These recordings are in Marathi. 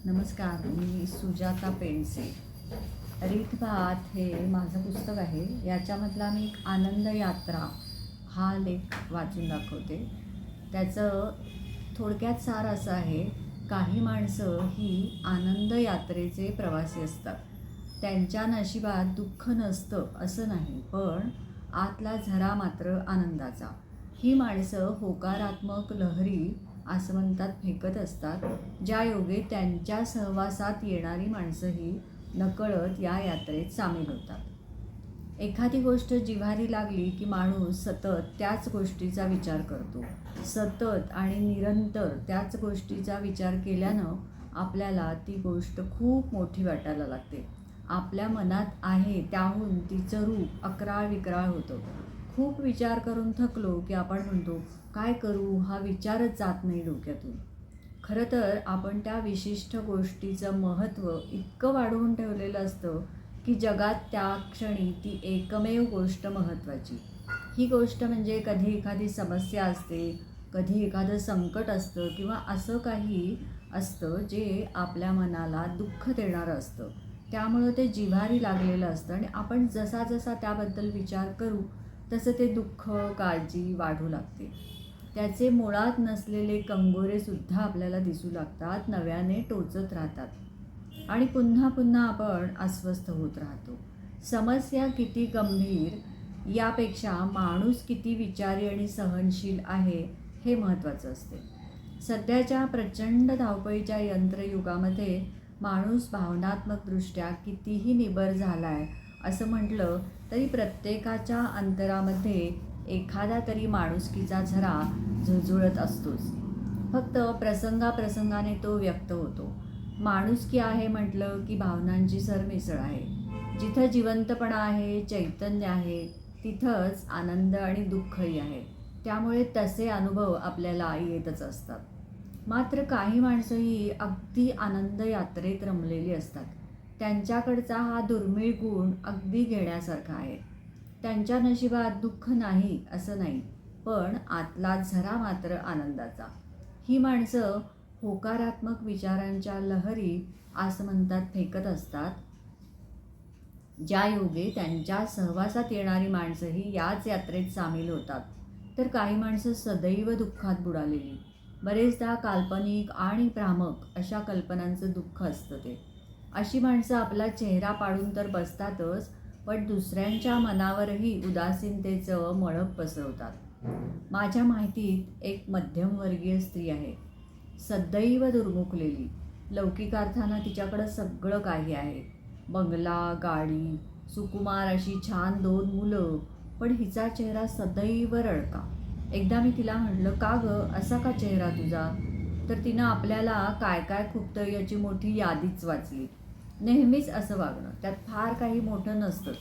नमस्कार, मी सुजाता पेंडसे. रीतभात हे माझं पुस्तक आहे. याच्यामधला मी एक आनंद यात्रा हा लेख वाचून दाखवते. त्याचं थोडक्यात सार असं आहे, काही माणसं ही आनंद यात्रेचे प्रवासी असतात. त्यांच्या नशिबात दुःख नसतं असं नाही, पण आतला झरा मात्र आनंदाचा. ही माणसं होकारात्मक लहरी आसमंतात फेकत असतात, ज्या योगे त्यांच्या सहवासात येणारी माणसंही नकळत या यात्रेत सामील होतात. एखादी गोष्ट जिव्हारी लागली की माणूस सतत त्याच गोष्टीचा विचार करतो. सतत आणि निरंतर त्याच गोष्टीचा विचार केल्यानं आपल्याला ती गोष्ट खूप मोठी वाटायला लागते. आपल्या मनात आहे त्याहून तिचं रूप अकराळ विक्राळ होतं. खूप विचार करून थकलो की आपण म्हणतो, काय करू हा विचारच जात नाही डोक्यातून. खरं तर आपण त्या विशिष्ट गोष्टीचं महत्त्व इतकं वाढवून ठेवलेलं असतं की जगात त्या क्षणी ती एकमेव गोष्ट महत्त्वाची. ही गोष्ट म्हणजे कधी एखादी समस्या असते, कधी एखादं संकट असतं किंवा असं काही असतं जे आपल्या मनाला दुःख देणारं असतं. त्यामुळं ते जिव्हारी लागलेलं असतं आणि आपण जसा जसा त्याबद्दल विचार करू तसं ते दुःख, काळजी वाढू लागते. त्याचे मुळात नसलेले कंगोरेसुद्धा आपल्याला दिसू लागतात, नव्याने टोचत राहतात आणि पुन्हा पुन्हा आपण अस्वस्थ होत राहतो. समस्या किती गंभीर यापेक्षा माणूस किती विचारी आणि सहनशील आहे हे महत्त्वाचं असते. सध्याच्या प्रचंड धावपळीच्या यंत्रयुगामध्ये माणूस भावनात्मकदृष्ट्या कितीही निबर झाला आहे असं म्हटलं तरी प्रत्येकाच्या अंतरामध्ये एखादा तरी माणुसकीचा झरा झुळझुळत असतोच. फक्त प्रसंगाप्रसंगाने तो व्यक्त होतो. माणुसकी आहे म्हटलं की भावनांची सरमिसळ आहे. जिथं जिवंतपणा आहे, चैतन्य आहे, तिथंच आनंद आणि दुःखही आहे. त्यामुळे तसे अनुभव आपल्याला येतच असतात. मात्र काही माणसं ही अगदी आनंद यात्रेत रमलेली असतात. त्यांच्याकडचा हा दुर्मिळ गुण अगदी घेण्यासारखा आहे. त्यांच्या नशिबात दुःख नाही असं नाही, पण आतला झरा मात्र आनंदाचा. ही माणसं होकारात्मक विचारांच्या लहरी आसमंतात फेकत असतात, ज्या योगे त्यांच्या सहवासात येणारी माणसंही याच यात्रेत सामील होतात. तर काही माणसं सदैव दुःखात बुडालेली. बरेचदा काल्पनिक आणि भ्रामक अशा कल्पनांचं दुःख असतं ते. अशी माणसं आपला चेहरा पाडून तर बसतातच, पण दुसऱ्यांच्या मनावरही उदासीनतेचं मळभ पसरवतात. माझ्या माहितीत एक मध्यमवर्गीय स्त्री आहे, सदैव दुर्मुखलेली. लौकिक अर्थानं तिच्याकडं सगळं काही आहे. बंगला, गाडी, सुकुमार अशी छान 2 मुलं, पण हिचा चेहरा सदैव रडका. एकदा मी तिला म्हटलं, का गं असा का चेहरा तुझा? तर तिनं आपल्याला काय काय खुपतं याची मोठी यादीच वाचली. नेहमीच असं वागणं, त्यात फार काही मोठं नसतंच.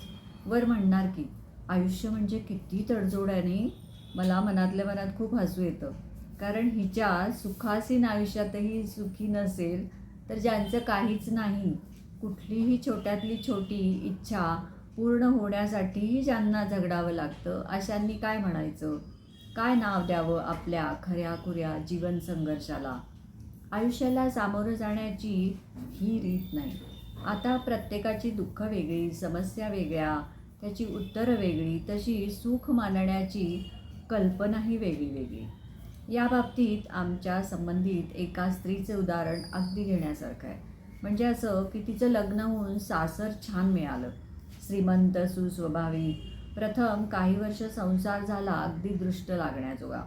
वर म्हणणार की आयुष्य म्हणजे किती तडजोड आहे नाही. मला मनातल्या मनात खूप हसू येतं, कारण हिच्या सुखासीन आयुष्यातही सुखी नसेल तर ज्यांचं काहीच नाही, कुठलीही छोट्यातली छोटी इच्छा पूर्ण होण्यासाठीही ज्यांना झगडावं लागतं, अशांनी काय म्हणायचं? काय नाव द्यावं आपल्या खऱ्याखुऱ्या जीवन संघर्षाला? आयुष्याला सामोरं जाण्याची ही रीत नाही. आता प्रत्येकाची दुःख वेगळी, समस्या वेगळ्या, त्याची उत्तरं वेगळी, तशी सुख मानण्याची कल्पनाही वेगळी वेगळी. या बाबतीत आमच्या संबंधित एका स्त्रीचं उदाहरण अगदी घेण्यासारखं आहे. म्हणजे असं की तिचं लग्न होऊन सासर छान मिळालं, श्रीमंत, सुस्वभावी. प्रथम काही वर्ष संसार झाला अगदी दृष्ट लागण्याजोगा.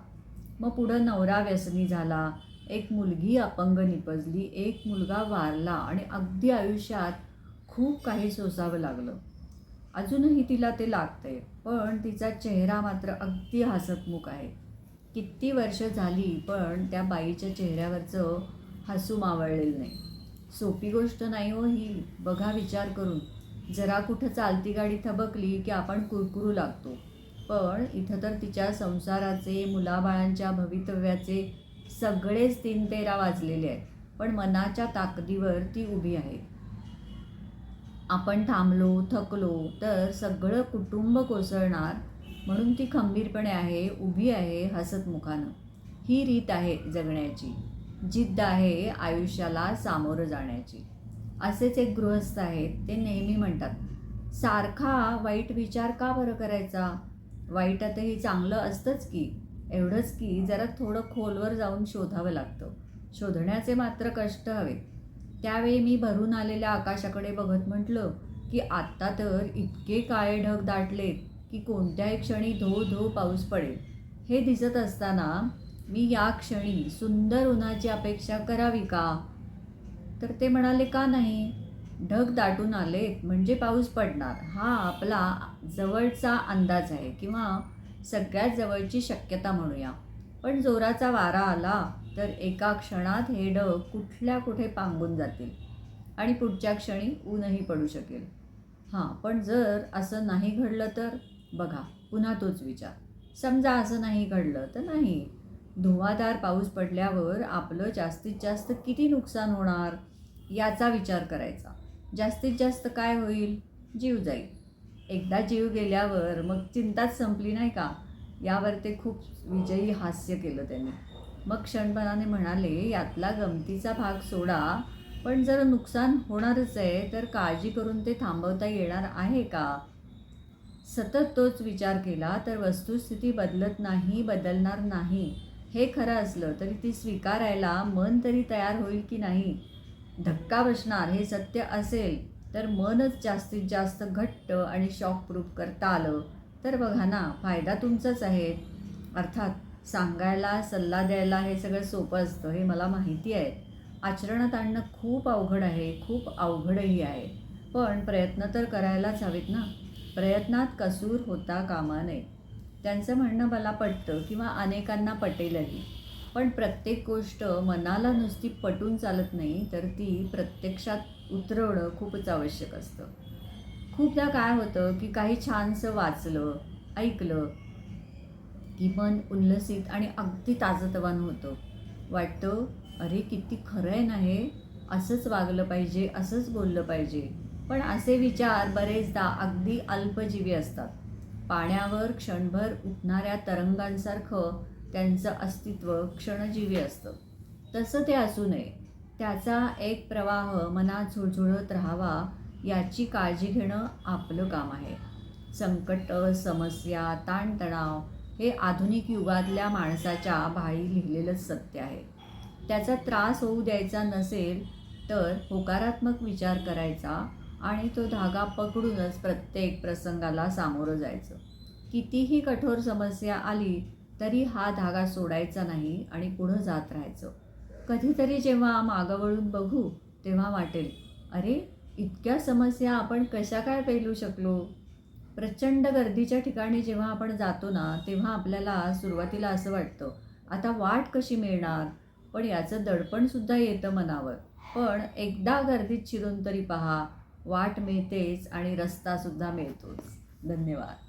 मग पुढं नवरा व्यसनी झाला, एक मुलगी अपंग निपजली, एक मुलगा वारला आणि अगदी आयुष्यात खूप काही सोसावं लागलं. अजूनही तिला ते लागतंय, पण तिचा चेहरा मात्र अगदी हसतमुख आहे. किती वर्ष झाली पण त्या बाईच्या चेहऱ्यावरचं हसू मावळलेलं नाही. सोपी गोष्ट नाही हो ही, बघा विचार करून. जरा कुठं चालती गाडी थबकली की आपण कुरकुरू लागतो. पण इथं तर तिच्या संसाराचे, मुलाबाळांच्या भवितव्याचे सगळेच 3-13 वाजलेले आहेत, पण मनाच्या ताकदीवर ती उभी आहे. आपण थांबलो, थकलो तर सगळं कुटुंब कोसळणार, म्हणून ती खंबीरपणे आहे, उभी आहे हसतमुखानं. ही रीत आहे जगण्याची. जिद्द आहे आयुष्याला सामोरं जाण्याची. असेच एक गृहस्थ आहेत, ते नेहमी म्हणतात, सारखा वाईट विचार का बरं करायचा? वाईटातही चांगलं असतंच की. एवढंच की जरा थोडं खोलवर जाऊन शोधावं लागतं. शोधण्याचे मात्र कष्ट हवे. त्यावेळी मी भरून आलेल्या आकाशाकडे बघत म्हटलं की आत्ता तर इतके काळे ढग दाटलेत की कोणत्याही क्षणी धो धो पाऊस पडेल. हे दिसत असताना मी या क्षणी सुंदर उन्हाची अपेक्षा करावी का? तर ते म्हणाले, का नाही? ढग दाटून आलेत म्हणजे पाऊस पडणार, हा आपला जवळचा अंदाज आहे किंवा सगळ्यात जवळची शक्यता म्हणूया. पण जोराचा वारा आला तर एका क्षणात हे ढग कुठल्या कुठे पांगून जातील आणि पुढच्या क्षणी ऊनही पडू शकेल. हां, पण जर असं नाही घडलं तर? बघा, पुन्हा तोच विचार. समजा असं नाही घडलं तर नाही. धुवाधार पाऊस पडल्यावर आपलं जास्तीत जास्त किती नुकसान होणार याचा विचार करायचा. जास्तीत जास्त काय होईल? जीव जाईल. एकदा जीव गेल्यावर मग चिंताच संपली नाही का? यावर ते खूप विजयी हास्य केलं त्यांनी. मग क्षणभराने म्हणाले, यातला गमतीचा भाग सोडा, पण जर नुकसान होणारच आहे तर काळजी करून ते थांबवता येणार आहे का? सतत तोच विचार केला तर वस्तुस्थिती बदलत नाही, बदलणार नाही. हे खरं असलं तरी ती स्वीकारायला मन तरी तयार होईल की नाही? धक्का बसणार हे सत्य असेल तर मनच जास्तीत जास्त घट्ट आणि शॉकप्रूफ करता आलं तर बघा ना, फायदा तुमचाच आहे. अर्थात सांगायला, सल्ला द्यायला हे सगळं सोपं असतं, हे मला माहिती आहे. आचरणात आणणं खूप अवघड आहे, खूप अवघडही आहे. पण प्रयत्न तर करायलाच हवेत ना. प्रयत्नात कसूर होता कामा नये. त्यांचं म्हणणं मला पटतं किंवा अनेकांना पटेलही. पण प्रत्येक गोष्ट मनाला नुसती पटून चालत नाही, तर ती प्रत्यक्षात उतरवणं खूपच आवश्यक असतं. खूपदा काय होतं की काही छानसं वाचलं, ऐकलं की मन उल्हसित आणि अगदी ताजंतवानं होतं. वाटतं, अरे किती खरं आहे ना हे, असंच वागलं पाहिजे, असंच बोललं पाहिजे. पण असे विचार बरेचदा अगदी अल्पजीवी असतात. पाण्यावर क्षणभर उठणाऱ्या तरंगांसारखं त्यांचं अस्तित्व क्षणजीवी असतं. तसं ते असू नये. त्याचा एक प्रवाह मनात झुळझुळत राहावा याची काळजी घेणं आपलं काम आहे. संकट, समस्या, ताणतणाव हे आधुनिक युगातल्या माणसाच्या भाळी लिहिलेलंच सत्य आहे. त्याचा त्रास होऊ द्यायचा नसेल तर होकारात्मक विचार करायचा आणि तो धागा पकडूनच प्रत्येक प्रसंगाला सामोरं जायचं. कितीही कठोर समस्या आली तरी हा धागा सोडायचा नाही आणि पुढं जात राहायचं. कधीतरी जेव्हा मागं वळून बघू तेव्हा वाटेल, अरे इतक्या समस्या आपण कशा काय पेलू शकलो? प्रचंड गर्दीच्या ठिकाणी जेव्हा आपण जातो ना, तेव्हा आपल्याला सुरुवातीला असं वाटतं, आता वाट कशी मिळणार? पण याचं दडपणसुद्धा येतं मनावर. पण एकदा गर्दीत शिरून तरी पहा, वाट मिळतेच आणि रस्तासुद्धा मिळतोच. धन्यवाद.